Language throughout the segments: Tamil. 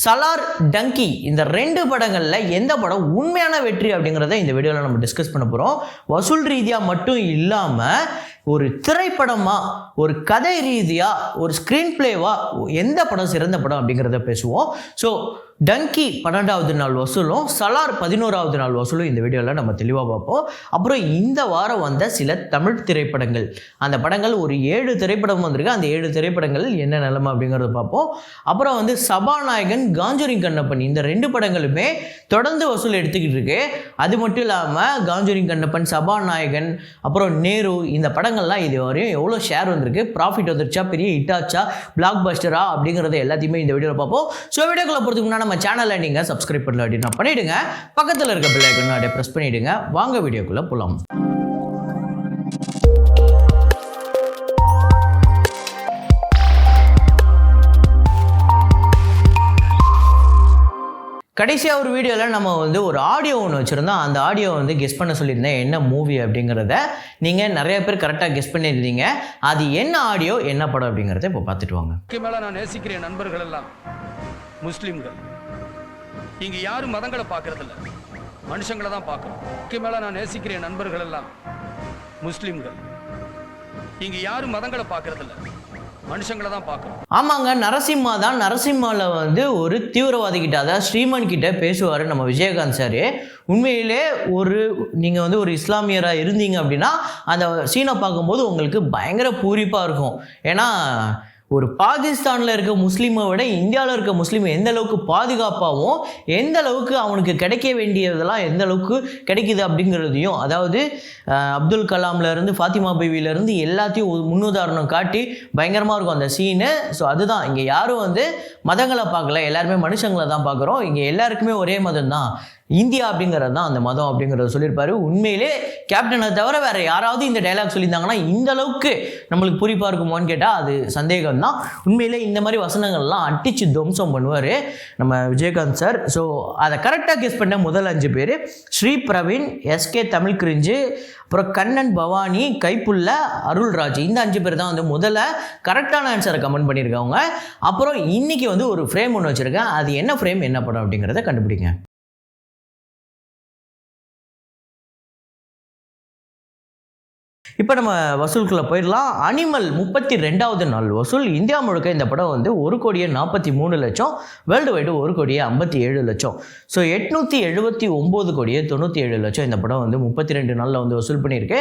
சலார், டங்கி இந்த ரெண்டு படங்களில் எந்த படம் உண்மையான வெற்றி அப்படிங்கிறத இந்த வீடியோவில் நம்ம டிஸ்கஸ் பண்ண போகிறோம். வசூல் ரீதியாக மட்டும் இல்லாமல் ஒரு திரைப்படமாக, ஒரு கதை ரீதியாக, ஒரு ஸ்க்ரீன் பிளேவாக எந்த படம் சிறந்த படம் அப்படிங்கிறத பேசுவோம். ஸோ டங்கி 12வது நாள் வசூலும், சலார் 11வது நாள் வசூலும் இந்த வீடியோவில் நம்ம தெளிவாக பார்ப்போம். அப்புறம் இந்த வாரம் வந்த சில தமிழ் திரைப்படங்கள், அந்த படங்கள் ஒரு 7 திரைப்படம் வந்திருக்கு. அந்த 7 திரைப்படங்கள் என்ன நிலைமை அப்படிங்கிறத பார்ப்போம். அப்புறம் வந்து சபாநாயகன், காஞ்சூரிங் கண்ணப்பன் இந்த 2 படங்களுமே தொடர்ந்து வசூல் எடுத்துக்கிட்டு இருக்கு. அது மட்டும் இல்லாமல் காஞ்சூரிங் கண்ணப்பன், சபாநாயகன், அப்புறம் நேரு இந்த படங்கள்லாம் இது வரையும் எவ்வளோ ஷேர் வந்திருக்கு, ப்ராஃபிட் வந்துருச்சா, பெரிய ஹிட்டாச்சா, பிளாக் பஸ்டரா அப்படிங்கிறத எல்லாத்தையுமே இந்த வீடியோவில் பார்ப்போம். ஸோ வீடியோக்குள்ள போகிறதுக்கு முன்னாடி நம்ம சேனலை நீங்கள் சப்ஸ்கிரைப் பண்ணல அப்படின்னா பண்ணிவிடுங்க. பக்கத்தில் இருக்க பெல் ஐகானை அப்படியே ப்ரெஸ் பண்ணிவிடுங்க. வாங்க வீடியோக்குள்ளே போகலாம். கடைசியாக ஒரு வீடியோவில் நம்ம வந்து ஒரு ஆடியோ ஒன்று வச்சுருந்தோம். அந்த ஆடியோ வந்து கெஸ் பண்ண சொல்லியிருந்தேன் என்ன மூவி அப்படிங்கிறத. நீங்கள் நிறைய பேர் கரெக்டாக கெஸ் பண்ணியிருந்தீங்க. அது என்ன ஆடியோ, என்ன படம் அப்படிங்கிறத இப்போ பார்த்துட்டு வாங்க. மேலே நான் நேசிக்கிற நண்பர்கள் எல்லாம் முஸ்லீம்கள். இங்கே யாரும் மதங்களை பார்க்கறதில்ல, மனுஷங்களை தான் பார்க்கணும். மேலே நான் நேசிக்கிற நண்பர்கள் எல்லாம் முஸ்லீம்கள். இங்கே யாரும் மதங்களை பார்க்கறதில்ல, மனுஷங்களை தான் பார்க்கணும். ஆமாங்க, நரசிம்மா தான். நரசிம்மாவில் வந்து ஒரு தீவிரவாதி கிட்ட, அதாவது ஸ்ரீமன் கிட்ட பேசுவார் நம்ம விஜயகாந்த் சார். உண்மையிலே நீங்கள் வந்து ஒரு இஸ்லாமியராக இருந்தீங்க அப்படின்னா அந்த சீனை பார்க்கும்போது உங்களுக்கு பயங்கர பூரிப்பாக இருக்கும். ஏன்னா ஒரு பாகிஸ்தானில் இருக்க முஸ்லீமை விட இந்தியாவில் இருக்க முஸ்லீம் எந்த அளவுக்கு பாதுகாப்பாகவும், எந்த அளவுக்கு அவனுக்கு கிடைக்க வேண்டியதெல்லாம் எந்த அளவுக்கு கிடைக்குது அப்படிங்கிறதையும், அதாவது அப்துல் கலாம்லேருந்து ஃபாத்திமா பீவிலேருந்து எல்லாத்தையும் முன்னுதாரணம் காட்டி பயங்கரமாக இருக்கும் அந்த சீனு. ஸோ அதுதான், இங்கே யாரும் வந்து மதங்களை பார்க்கல, எல்லாருமே மனுஷங்களை தான் பார்க்குறோம். இங்கே எல்லாருக்குமே ஒரே மதம் தான், இந்தியா அப்படிங்கிறது தான் அந்த மதம் அப்படிங்கிறத சொல்லியிருப்பாரு. உண்மையிலே கேப்டனை தவிர வேறு யாராவது இந்த டைலாக் சொல்லியிருந்தாங்கன்னா இந்த அளவுக்கு நம்மளுக்கு பூரிப்பாக இருக்குமோன்னு கேட்டால் அது சந்தேகம் தான். உண்மையிலே இந்த மாதிரி வசனங்கள்லாம் அடித்து துவம்சம் பண்ணுவார் நம்ம விஜயகாந்த் சார். ஸோ அதை கரெக்டாக கெஸ் பண்ண முதல் 5 பேர் ஸ்ரீ பிரவீன், எஸ்கே தமிழ் கிரிஞ்சு, அப்புறம் கண்ணன், பவானி, கைப்புள்ள, அருள்ராஜ் இந்த 5 பேர் தான் வந்து முதல்ல கரெக்டான ஆன்சரை கமெண்ட் பண்ணியிருக்காங்க. அப்புறம் இன்றைக்கி வந்து ஒரு ஃப்ரேம் ஒன்று வச்சுருக்கேன். அது என்ன ஃப்ரேம், என்ன படம் அப்படிங்கிறத கண்டுபிடிங்க. இப்போ நம்ம வசூலுக்குள்ளே போயிடலாம். அனிமல் 32வது நாள் வசூல். இந்தியா முழுக்க இந்த படம் வந்து 1,43,00,000, வேர்ல்டு வைடு 1,57,00,000. ஸோ 879,97,00,000 இந்த படம் வந்து 32 நாளில் வந்து வசூல் பண்ணியிருக்கு.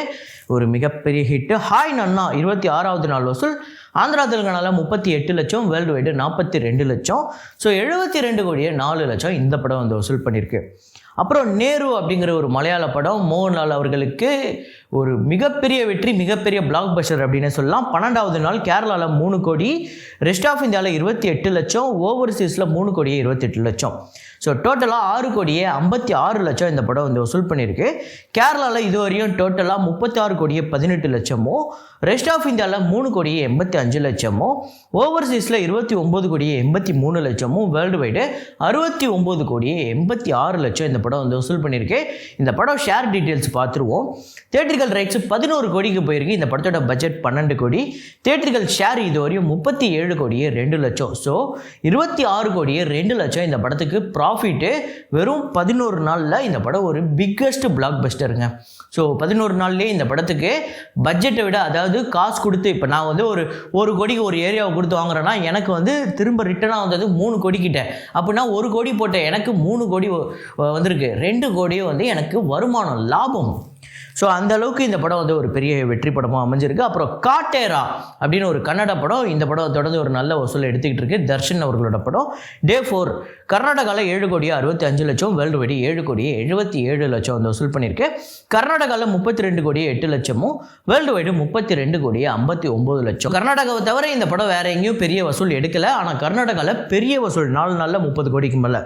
ஒரு மிகப்பெரிய ஹிட்டு. ஹாய் நன்னா 26வது நாள் வசூல். ஆந்திரா தெலுங்கானாவில் 38,00,000, வேர்ல்டு வைடு 42,00,000. ஸோ 72,04,00,000 இந்த படம் வந்து வசூல் பண்ணியிருக்கு. அப்புறம் நேரு அப்படிங்கிற ஒரு மலையாள படம் மோகன்லால் அவர்களுக்கு ஒரு மிகப்பெரிய வெற்றி, மிகப்பெரிய பிளாக் பஸ்டர் அப்படின்னு சொல்லலாம். 12வது நாள் கேரளாவில் 3 கோடி, ரெஸ்ட் ஆஃப் இந்தியாவில் 28,00,000, ஓவர்சீஸில் 3,28,00,000. ஸோ டோட்டலாக 6,56,00,000 இந்த படம் வந்து வசூல் பண்ணியிருக்கு. கேரளாவில் இதுவரையும் டோட்டலாக 36,18,00,000, ரெஸ்ட் ஆஃப் இந்தியாவில் 3,85,00,000, ஓவர்சீஸில் 29,83,00,000, வேர்ல்டு வைடு 69,86,00,000 இந்த படம் வந்து வசூல் பண்ணியிருக்கு. இந்த படம் ஷேர் டீட்டெயில்ஸ் பார்த்துருவோம். தியேட்டர்கள் ரைட்ஸ் 11 கோடிக்கு போயிருக்கு. இந்த படத்தோட பட்ஜெட் 12 கோடி. தியேட்டர்கள் ஷேர் இதுவரையும் 37,02,00,000. ஸோ 26,02,00,000 இந்த படத்துக்கு ப்ராஃபிட்டு. வெறும் 11 நாளில் இந்த படம் ஒரு பிக்கஸ்ட் பிளாக் பஸ்டருங்க. ஸோ 11 நாள்லேயே இந்த படத்துக்கு பட்ஜெட்டை விட, அதாவது காசு கொடுத்து, இப்போ நான் வந்து ஒரு கோடிக்கு ஒரு ஏரியாவை கொடுத்து வாங்குறேன்னா எனக்கு வந்து திரும்ப ரிட்டனாக வந்தது 3 கோடி கிட்ட. அப்படின்னா 1 கோடி போட்ட எனக்கு 3 கோடி வந்திருக்கு. 2 கோடியே வந்து எனக்கு வருமானம், லாபம். ஸோ அந்த அளவுக்கு இந்த படம் வந்து ஒரு பெரிய வெற்றி படமாக அமைஞ்சிருக்கு. அப்புறம் காட்டேரா அப்படின்னு ஒரு கன்னட படம். இந்த படம் தொடர்ந்து ஒரு நல்ல வசூல் எடுத்துக்கிட்டு இருக்கு. தர்ஷன் அவர்களோட படம். டே 4 கர்நாடகாவில் 7,65,00,000, வேர்ல்டு வைடு 7,77,00,000 வந்து வசூல் பண்ணியிருக்கு. கர்நாடகாவில் 32,08,00,000, வேர்ல்டு வைடு 32,59,00,000. கர்நாடகாவை தவிர இந்த படம் வேறு எங்கேயும் பெரிய வசூல் எடுக்கலை. ஆனால் கர்நாடகாவில் பெரிய வசூல் 4 நாளில் 30 கோடிக்கு மேலே.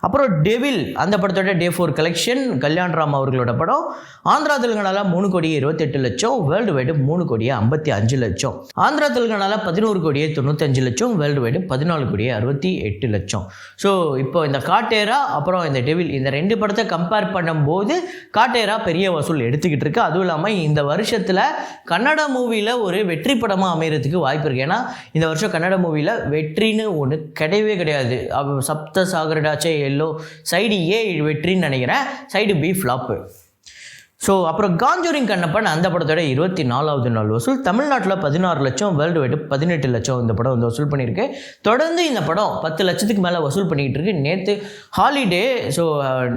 அப்புறம் டெவில் அந்த படத்தோட டே 4 கலெக்ஷன் கல்யாண் ராம் அவர்களோட படம். ஆந்திரா தெலுங்கானால 3 கோடியே 28 லட்சம், வேர்ல்டு வைடு 3 கோடியே 55 லட்சம். ஆந்திரா தெலுங்கானால 11 கோடியே 95 லட்சம், வேர்ல்டு வைடு 14 கோடியே 68 லட்சம். ஸோ இப்போ இந்த காட்டேரா அப்புறம் இந்த டெவில் இந்த 2 படத்தை கம்பேர் பண்ணும்போது காட்டேரா பெரிய வசூல் எடுத்துக்கிட்டு இருக்கு. அதுவும் இல்லாமல் இந்த வருஷத்தில் கன்னட மூவியில் ஒரு வெற்றி படமாக அமைகிறதுக்கு வாய்ப்பு இருக்குது. ஏன்னா இந்த வருஷம் கன்னட மூவியில் வெற்றின்னு ஒன்று கிடையவே கிடையாது. சப்த சாகரடாச்சே எல்லோ சைடு ஏ வெற்றின்னு நினைக்கிறேன், சைடு பி ஃப்ளாப்பு. ஸோ அப்புறம் காஞ்சூரிங் கண்ணப்பன் அந்த படத்தோட 24வது நாள் வசூல் தமிழ்நாட்டில் 16 லட்சம், வேர்ல்டு வைடு 18 லட்சம் இந்த படம் வந்து வசூல் பண்ணியிருக்கு. தொடர்ந்து இந்த படம் 10 லட்சத்துக்கு மேலே வசூல் பண்ணிக்கிட்டு இருக்கு. நேற்று ஹாலிடே, ஸோ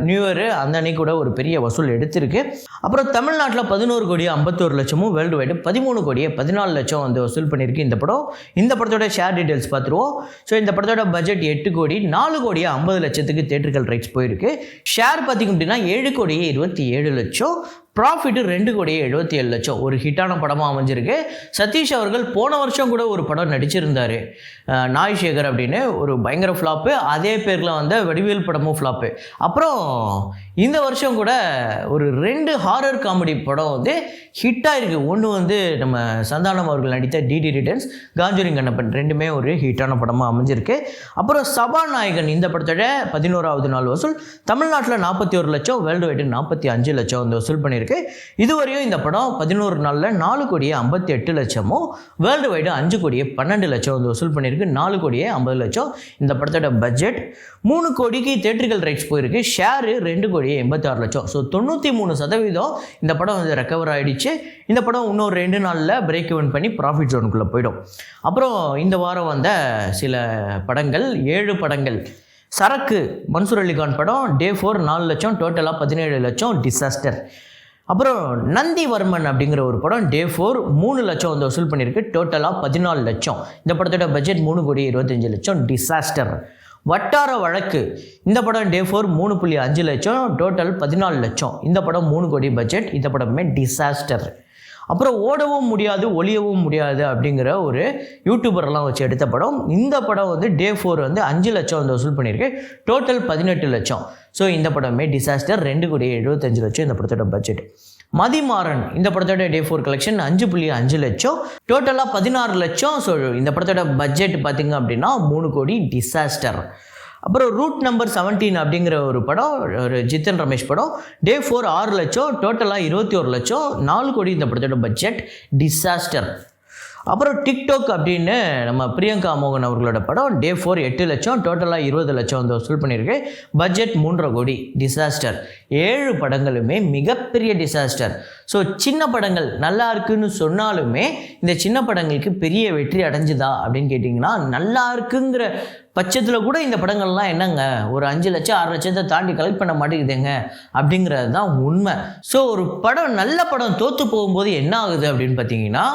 நியூ இயர் அந்த அன்னைக்கு கூட ஒரு பெரிய வசூல் எடுத்திருக்கு. அப்புறம் தமிழ்நாட்டில் 11 கோடியே 51 லட்சமும், வேர்ல்டு வைடு 13 கோடியே 14 லட்சம் வந்து வசூல் பண்ணியிருக்கு இந்த படம். இந்த படத்தோட ஷேர் டீட்டெயில்ஸ் பார்த்துருவோம். ஸோ இந்த படத்தோட பட்ஜெட் 8 கோடி, 4 கோடியே 50 லட்சத்துக்கு தேட்டர்கள் ரைட்ஸ் போயிருக்கு. ஷேர் பார்த்திங்க அப்படின்னா 7 கோடியே 27 லட்சம், ப்ராஃபிட்டு 2 கோடியே 77 லட்சம். ஒரு ஹிட்டான படமாக அமைஞ்சிருக்கு. சதீஷ் அவர்கள் போன வருஷம் கூட ஒரு படம் நடிச்சிருந்தார், நாய் சேகர் அப்படின்னு, ஒரு பயங்கர ஃப்ளாப்பு. அதே பேரில் வந்த வடிவேல் படமும் ஃப்ளாப்பு. அப்புறம் இந்த வருஷம் கூட ஒரு 2 ஹாரர் காமெடி படம் வந்து ஹிட்டாக இருக்குது. ஒன்று வந்து நம்ம சந்தானம் அவர்கள் நடித்த டிடி ரிட்டர்ன்ஸ், காஞ்சூரிங் கண்ணப்பன், ரெண்டுமே ஒரு ஹிட்டான படமாக அமைஞ்சிருக்கு. அப்புறம் சபாநாயகன் இந்த படத்தோட 11வது நாள் வசூல் தமிழ்நாட்டில் 41 லட்சம், வேர்ல்டு வைடு 45 லட்சம் வந்து வசூல் பண்ணியிருக்கு. இதுவரையும் இந்த படம் 11 நாளில் 4 கோடியே 58 லட்சமும், வேர்ல்டு வைடு 5 கோடியே 12 லட்சம் வந்து வசூல் பண்ணியிருக்கு. 4 கோடியே 50 லட்சம். இந்த படத்தோட பட்ஜெட் 3 கோடிக்கு தேட்டர்கள் ரைட்ஸ் போயிருக்கு. ஷேரு 2 கோடியே 86 லட்சம். ஸோ 93% இந்த படம் வந்து ரெக்கவர் ஆகிடுச்சு. இந்த படம் இன்னொரு 2 நாளில் பிரேக் இவன் பண்ணி ப்ராஃபிட் ஜோனுக்குள்ளே போயிடும். அப்புறம் இந்த வாரம் வந்த சில படங்கள், 7 படங்கள். சரக்கு மன்சூர் அலிகான் படம் டே 4 4 லட்சம், டோட்டலாக 17 லட்சம், டிசாஸ்டர். அப்புறம் நந்திவர்மன் அப்படிங்கிற ஒரு படம் டே 4 3 லட்சம் வந்து வசூல் பண்ணியிருக்கு, டோட்டலாக 14 லட்சம். இந்த படத்தோட பட்ஜெட் 3 கோடி 25 லட்சம், டிசாஸ்டர். வட்டார வழக்கு இந்த படம் டே 4 3.5 லட்சம், டோட்டல் 14 லட்சம். இந்த படம் 3 கோடி பட்ஜெட், இந்த படமே டிசாஸ்டர். அப்புறம் ஓடவும் முடியாது ஒளியவும் முடியாது அப்படிங்கிற ஒரு யூடியூபர்லாம் வச்சு எடுத்த படம். இந்த படம் வந்து டே 4 வந்து 5 லட்சம் வந்து வசூல் பண்ணியிருக்கு, டோட்டல் 18 லட்சம். ஸோ இந்த படமே டிசாஸ்டர், 2 கோடி 75 லட்சம் இந்த படத்தோட பட்ஜெட். மதிமாறன் இந்த படத்தோட டே 4 கலெக்ஷன் 5.5 லட்சம், டோட்டலாக 16 லட்சம். ஸோ இந்த படத்தோட பட்ஜெட் பார்த்திங்க அப்படின்னா 3 கோடி, டிசாஸ்டர். அப்புறம் ரூட் நம்பர் 17 அப்படிங்கிற ஒரு படம், ஒரு ஜித்தன் ரமேஷ் படம் டே 4 6 லட்சம், டோட்டலாக 21 லட்சம், 4 கோடி இந்த படத்தோட பட்ஜெட், டிசாஸ்டர். அப்புறம் டிக்டாக் அப்படின்னு நம்ம பிரியங்கா மோகன் அவர்களோட படம் டே 4 8 லட்சம், டோட்டலாக 20 லட்சம் வந்து வசூல் பண்ணியிருக்கு, பட்ஜெட் 3.5 கோடி, டிசாஸ்டர். 7 படங்களுமே மிகப்பெரிய டிசாஸ்டர். ஸோ சின்ன படங்கள் நல்லா இருக்குன்னு சொன்னாலுமே இந்த சின்ன படங்களுக்கு பெரிய வெற்றி அடைஞ்சுதா அப்படின்னு கேட்டிங்கன்னா, நல்லா இருக்குங்கிற பட்சத்தில் கூட இந்த படங்கள்லாம் என்னங்க ஒரு 5 லட்சம் 6 லட்சத்தை தாண்டி கலெக்ட் பண்ண மாட்டேங்குதுங்க அப்படிங்கிறது தான் உண்மை. ஸோ ஒரு படம் நல்ல படம் தோற்று போகும்போது என்ன ஆகுது அப்படின்னு பார்த்தீங்கன்னா,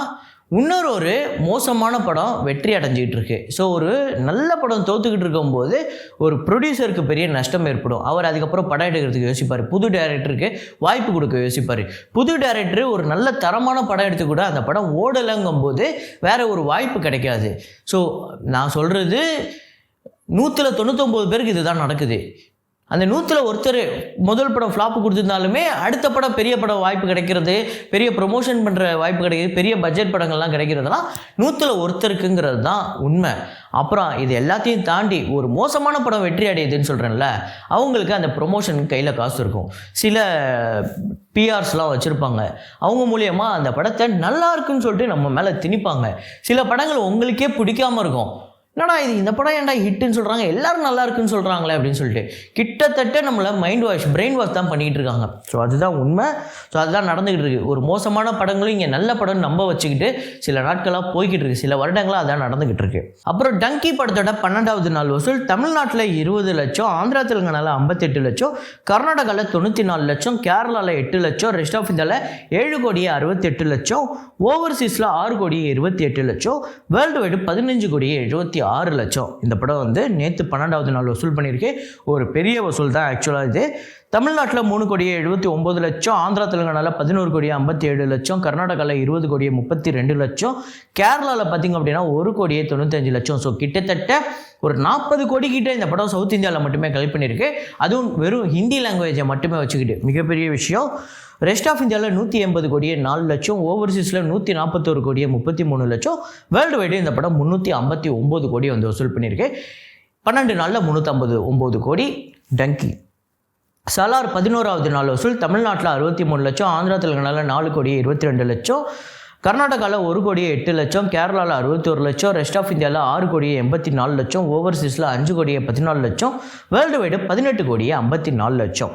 இன்னொரு ஒரு மோசமான படம் வெற்றி அடைஞ்சிக்கிட்டு இருக்கு. ஸோ ஒரு நல்ல படம் தோற்றுக்கிட்டு இருக்கும்போது ஒரு ப்ரொடியூசருக்கு பெரிய நஷ்டம் ஏற்படும். அவர் அதுக்கப்புறம் படம் எடுக்கிறதுக்கு யோசிப்பார், புது டைரக்டருக்கு வாய்ப்பு கொடுக்க யோசிப்பார். புது டைரக்டர் ஒரு நல்ல தரமான படம் எடுத்து கூட அந்த படம் ஓடலைங்கும்போது வேற ஒரு வாய்ப்பு கிடைக்காது. ஸோ நான் சொல்கிறது 199 பேருக்கு இதுதான் நடக்குது. அந்த 100ல் ஒருத்தர் முதல் படம் ஃப்ளாப்பு கொடுத்துருந்தாலுமே அடுத்த படம் பெரிய படம் வாய்ப்பு கிடைக்கிறது, பெரிய ப்ரொமோஷன் பண்ணுற வாய்ப்பு கிடைக்கிறது, பெரிய பட்ஜெட் படங்கள்லாம் கிடைக்கிறதுலாம் 100ல் ஒருத்தருக்குங்கிறது தான் உண்மை. அப்புறம் இது எல்லாத்தையும் தாண்டி ஒரு மோசமான படம் வெற்றி அடையுதுன்னு சொல்கிறேன்ல, அவங்களுக்கு அந்த ப்ரொமோஷனுக்கு கையில் காசு இருக்கும், சில பிஆர்ஸ்லாம் வச்சுருப்பாங்க, அவங்க மூலியமாக அந்த படத்தை நல்லா இருக்குன்னு சொல்லிட்டு நம்ம மேலே திணிப்பாங்க. சில படங்கள் உங்களுக்கே பிடிக்காமல் இருக்கும், என்னடா இது இந்த படம் ஏன்டா ஹிட்டுன்னு சொல்கிறாங்க, எல்லோரும் நல்லா இருக்குன்னு சொல்கிறாங்களே அப்படின்னு சொல்லிட்டு கிட்டத்தட்ட நம்மளை மைண்ட் வாஷ் பிரெயின் வாஷ் தான் பண்ணிகிட்டு இருக்காங்க. ஸோ அதுதான் உண்மை. ஸோ அதுதான் நடந்துக்கிட்டு இருக்குது. ஒரு மோசமான படங்களும் இங்கே நல்ல படம் நம்ப வச்சுக்கிட்டு சில நாட்களாக போய்கிட்டு இருக்குது, சில வருடங்களாக அதான் நடந்துக்கிட்டு இருக்கு. அப்புறம் டங்கி படத்தோட 12வது நாள் வசூல் தமிழ்நாட்டில் 20 லட்சம், ஆந்திரா தெலுங்கானாவில் 58 லட்சம், கர்நாடகாவில் 94 லட்சம், கேரளாவில் 8 லட்சம், ரெஸ்ட் ஆஃப் இந்தியாவில் 7 கோடியே 68 லட்சம், ஓவர்சீஸில் 6 கோடியே 28 லட்சம், வேர்ல்டு வைடு 15 கோடியே 76 6 லட்சம். இந்த படம் வந்து நேற்று 12வது நாள் வசூல் பண்ணியிருக்கு. ஒரு பெரிய வசூல் தான் ஆக்சுவலாக இது. தமிழ்நாட்டில் 3,79,00,000, ஆந்திரா தெலுங்கானாவில் 11,57,00,000, கர்நாடகாவில் 20,32,00,000, கேரளாவில் பார்த்திங்க அப்படின்னா 1,95,00,000. ஸோ கிட்டத்தட்ட ஒரு 40 கோடி கிட்ட இந்த படம் சவுத் இந்தியாவில் மட்டுமே கலெக்ட் பண்ணியிருக்கு. அதுவும் வெறும் ஹிந்தி லாங்குவேஜை மட்டுமே வச்சுக்கிட்டு, மிகப்பெரிய விஷயம். ரெஸ்ட் ஆஃப் இந்தியாவில் 180 கோடியே 4 லட்சம், ஓவர்சீஸில் 141 கோடியே 33 லட்சம், வேர்ல்டு வைடு இந்த படம் 359 கோடி வந்து வசூல் பண்ணியிருக்கு. 12 நாளில் 359 கோடி. டங்கி சலார் 11வது நாள் வசூல் தமிழ்நாட்டில் 63 லட்சம், ஆந்திரா தெலுங்கானாவில் 4,22,00,000, கர்நாடகாவில் 1,08,00,000, கேரளாவில் 61 லட்சம், ரெஸ்ட் ஆஃப் இந்தியாவில் 6,84,00,000, ஓவர்சீஸில் 5,14,00,000, வேர்ல்டு வைடு 18,54,00,000.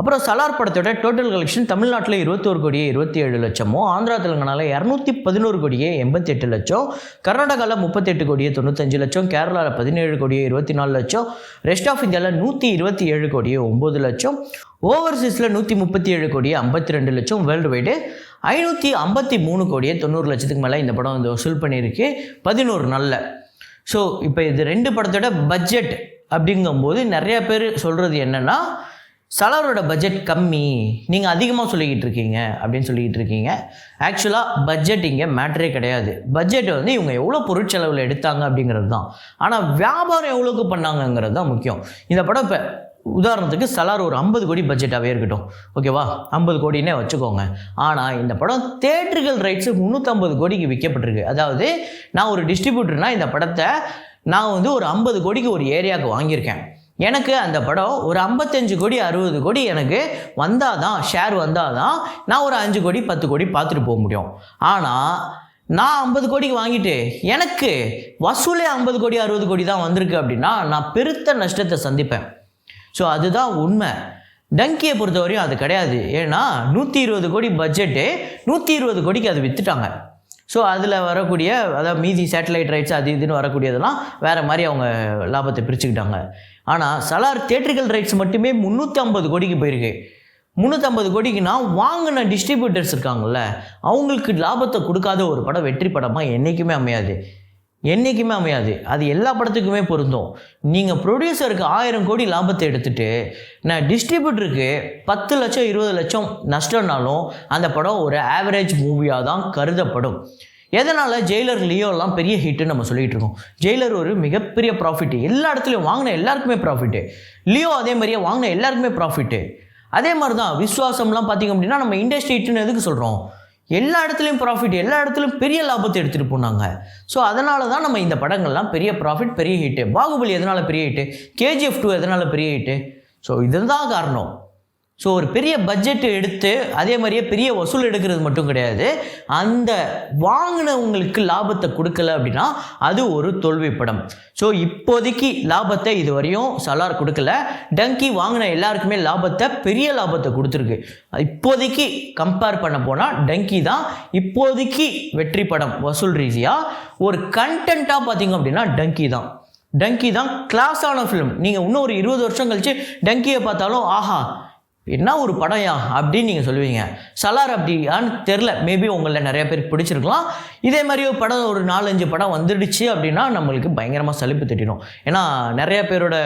அப்புறம் சலார் படத்தோட டோட்டல் கலெக்ஷன் தமிழ்நாட்டில் 21,27,00,000, ஆந்திரா தெலுங்கானாவில் 218,88,00,000, கர்நாடகாவில் 38,95,00,000, கேரளாவில் 17,24,00,000, ரெஸ்ட் ஆஃப் இந்தியாவில் 127,9,00,000, ஓவர்சீஸில் 137,52,00,000, வேர்ல்டு வைடு 553,90,00,000 மேலே இந்த படம் வந்து வசூல் பண்ணியிருக்கு 11 நாளில். ஸோ இப்போ இது 2 படத்தோட பட்ஜெட் அப்படிங்கும்போது நிறைய பேர் சொல்கிறது என்னென்னா, சலாரோட பட்ஜெட் கம்மி, நீங்கள் அதிகமாக சொல்லிக்கிட்டு இருக்கீங்க அப்படின்னு சொல்லிக்கிட்டு இருக்கீங்க. ஆக்சுவலாக பட்ஜெட் இங்கே மேட்ரே கிடையாது. பட்ஜெட் வந்து இவங்க எவ்வளோ பொருட்செலவில் எடுத்தாங்க அப்படிங்கிறது தான். ஆனால் வியாபாரம் எவ்வளோக்கு பண்ணாங்கங்கிறது தான் முக்கியம். இந்த படம் இப்போ உதாரணத்துக்கு சலார் ஒரு 50 கோடி பட்ஜெட்டாகவே இருக்கட்டும், ஓகேவா, 50 கோடினே வச்சுக்கோங்க. ஆனால் இந்த படம் தேட்டர்கள் ரைட்ஸு 350 கோடிக்கு விற்கப்பட்டிருக்கு. அதாவது நான் ஒரு டிஸ்ட்ரிபியூட்டர்னால் இந்த படத்தை நான் வந்து ஒரு 50 கோடிக்கு ஒரு ஏரியாவுக்கு வாங்கியிருக்கேன். எனக்கு அந்த படம் ஒரு 55 கோடி 60 கோடி எனக்கு வந்தால் தான், ஷேர் வந்தால் தான் நான் ஒரு 5 கோடி 10 கோடி பார்த்துட்டு போக முடியும். ஆனால் நான் 50 கோடிக்கு வாங்கிட்டு எனக்கு வசூலே 50 கோடி 60 கோடி தான் வந்திருக்கு அப்படின்னா நான் பெருத்த நஷ்டத்தை சந்திப்பேன். ஸோ அதுதான் உண்மை. டங்கியை பொறுத்தவரையும் அது கிடையாது. ஏன்னா 120 கோடி பட்ஜெட்டு 120 கோடிக்கு அது விற்றுட்டாங்க. ஸோ அதில் வரக்கூடிய, அதாவது மீதி சேட்டலைட் ரைட்ஸ் அது இதுன்னு வரக்கூடியதெல்லாம் வேறு மாதிரி அவங்க லாபத்தை பிரிச்சுக்கிட்டாங்க. ஆனால் சலார் தேட்டரிக்கல் ரைட்ஸ் மட்டுமே 350 கோடிக்கு போயிருக்கு. 350 கோடிக்குன்னா வாங்கின டிஸ்ட்ரிபியூட்டர்ஸ் இருக்காங்கல்ல, அவங்களுக்கு லாபத்தை கொடுக்காத ஒரு படம் வெற்றி படமாக என்றைக்குமே அமையாது. அது எல்லா படத்துக்குமே பொருந்தும். நீங்கள் ப்ரொடியூசருக்கு 1000 கோடி லாபத்தை எடுத்துகிட்டு நான் டிஸ்ட்ரிபியூட்டருக்கு 10 லட்சம் 20 லட்சம் நஷ்டம்னாலும் அந்த படம் ஒரு ஆவரேஜ் மூவியாக தான் கருதப்படும். எதனால் ஜெயிலர் லியோலாம் பெரிய ஹிட்டுன்னு நம்ம சொல்லிகிட்டு இருக்கோம். ஜெயிலர் ஒரு மிகப்பெரிய ப்ராஃபிட்டு, எல்லா இடத்துலையும் வாங்கின எல்லாருக்குமே ப்ராஃபிட்டு. லியோ அதே மாதிரியே வாங்கின எல்லாருக்குமே ப்ராஃபிட்டு. அதே மாதிரி தான் விஸ்வாசம்லாம் பார்த்திங்க அப்படின்னா நம்ம இண்டஸ்ட்ரி ஹிட்டுன்னு எதுக்கு சொல்கிறோம்? எல்லா இடத்துலையும் ப்ராஃபிட், எல்லா இடத்துலையும் பெரிய லாபத்தை எடுத்துகிட்டு போனாங்க. ஸோ அதனால தான் நம்ம இந்த படங்கள்லாம் பெரிய ப்ராஃபிட், பெரிய ஹிட்டு. பாகுபலி எதனால் பெரிய ஹிட்டு, KGF 2 எதனால் பெரிய ஹிட்டு? ஸோ இதுதான் காரணம். ஸோ ஒரு பெரிய பட்ஜெட் எடுத்து அதே மாதிரியே பெரிய வசூல் எடுக்கிறது மட்டும் கிடையாது, அந்த வாங்கினவங்களுக்கு லாபத்தை கொடுக்கல அப்படின்னா அது ஒரு தோல்வி படம். ஸோ இப்போதைக்கு லாபத்தை இதுவரையும் சலார் கொடுக்கல. டங்கி வாங்கின எல்லாருக்குமே லாபத்தை, பெரிய லாபத்தை கொடுத்துருக்கு. இப்போதைக்கு கம்பேர் பண்ண போனால் டங்கி தான் இப்போதைக்கு வெற்றி படம் வசூல் ரீதியாக. ஒரு கண்டென்ட்டாக பார்த்தீங்க அப்படின்னா டங்கி தான் கிளாஸான ஃபிலிம். நீங்கள் இன்னும் ஒரு 20 வருஷம் கழிச்சு டங்கியை பார்த்தாலும் ஆஹா என்ன ஒரு படம்யா அப்படின்னு நீங்கள் சொல்லுவீங்க. சலார் அப்படியான்னு தெரில, மேபி உங்களில் நிறைய பேருக்கு பிடிச்சிருக்கலாம். இதே மாதிரி ஒரு படம் ஒரு 4-5 படம் வந்துடுச்சு அப்படின்னா நம்மளுக்கு பயங்கரமாக சலிப்பு தட்டிடும். ஏன்னா நிறைய பேரோட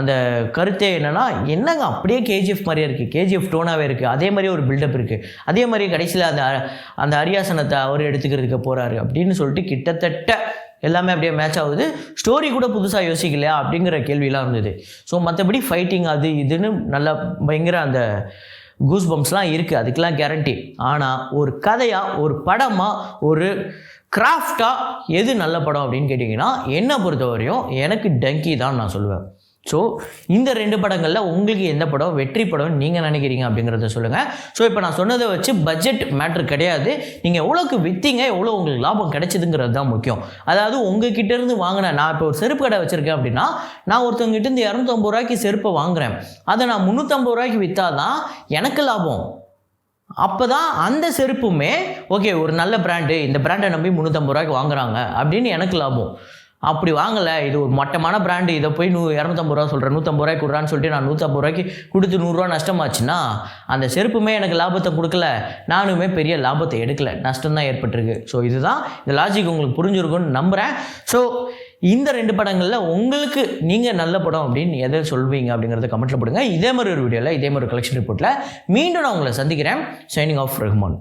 அந்த கருத்தே என்னென்னா, என்னங்க அப்படியே KGF மாதிரியே இருக்குது, KGF டோனாகவே இருக்குது, அதே மாதிரி ஒரு பில்டப் இருக்குது, அதே மாதிரி கடைசியில் அந்த அரியாசனத்தை அவர் எடுத்துக்கிறதுக்கு போகிறாரு அப்படின்னு சொல்லிட்டு கிட்டத்தட்ட எல்லாமே அப்படியே மேட்ச் ஆகுது. ஸ்டோரி கூட புதுசாக யோசிக்கலையா அப்படிங்கிற கேள்வியெலாம் இருந்தது. ஸோ மற்றபடி ஃபைட்டிங் அது இதுன்னு நல்லா பயங்கர அந்த கூஸ் பம்ப்ஸ்லாம் இருக்குது, அதுக்கெலாம் கேரண்டி. ஆனால் ஒரு கதையாக, ஒரு படமாக, ஒரு கிராஃப்டாக எது நல்ல படம் அப்படின்னு கேட்டிங்கன்னா என்னை பொறுத்தவரையும் எனக்கு டங்கி தான் நான் சொல்லுவேன். ஸோ இந்த 2 படங்களில் உங்களுக்கு எந்த படம் வெற்றி படம் நீங்கள் நினைக்கிறீங்க அப்படிங்கிறத சொல்லுங்கள். ஸோ இப்போ நான் சொன்னதை வச்சு பட்ஜெட் மேட்ரு கிடையாது. நீங்கள் எவ்வளோக்கு விற்றீங்க, எவ்வளோ உங்களுக்கு லாபம் கிடைச்சிதுங்கிறது தான் முக்கியம். அதாவது உங்ககிட்டேருந்து வாங்கினேன், நான் இப்போ ஒரு செருப்பு கடை வச்சுருக்கேன் அப்படின்னா நான் ஒருத்தவங்கிட்டேருந்து 250 ரூபாய்க்கு செருப்பை வாங்குகிறேன், அதை நான் 350 ரூபாய்க்கு விற்றா தான் எனக்கு லாபம். அப்போ தான் அந்த செருப்புமே ஓகே ஒரு நல்ல பிராண்டு, இந்த பிராண்டை நம்பி 350 ரூபாய்க்கு வாங்குறாங்க அப்படின்னு எனக்கு லாபம். அப்படி வாங்கலை, இது ஒரு மட்டமான பிராண்டு, இதை போய் 250 ரூபா சொல்கிறேன், 150 ரூபாய்க்கு கொடுறான்னு சொல்லிட்டு நான் 150 ரூபாய்க்கு கொடுத்து 100 ரூபா நஷ்டமாச்சுன்னா அந்த செருப்புமே எனக்கு லாபத்தை கொடுக்கல, நானுமே பெரிய லாபத்தை எடுக்கல, நஷ்டம் தான் ஏற்பட்டிருக்கு. ஸோ இதுதான் இந்த லாஜிக் உங்களுக்கு புரிஞ்சிருக்கும்னு நம்புகிறேன். ஸோ இந்த 2 படங்களில் உங்களுக்கு நீங்கள் நல்ல படம் அப்படின்னு எதை சொல்வீங்க அப்படிங்கிறத கமெண்ட்டில் போடுங்க. இதே மாதிரி ஒரு வீடியோவில் இதே மாதிரி கலெக்ஷன் ரிப்போர்ட்டில் மீண்டும் நான் உங்களை சந்திக்கிறேன். Signing off Rahman.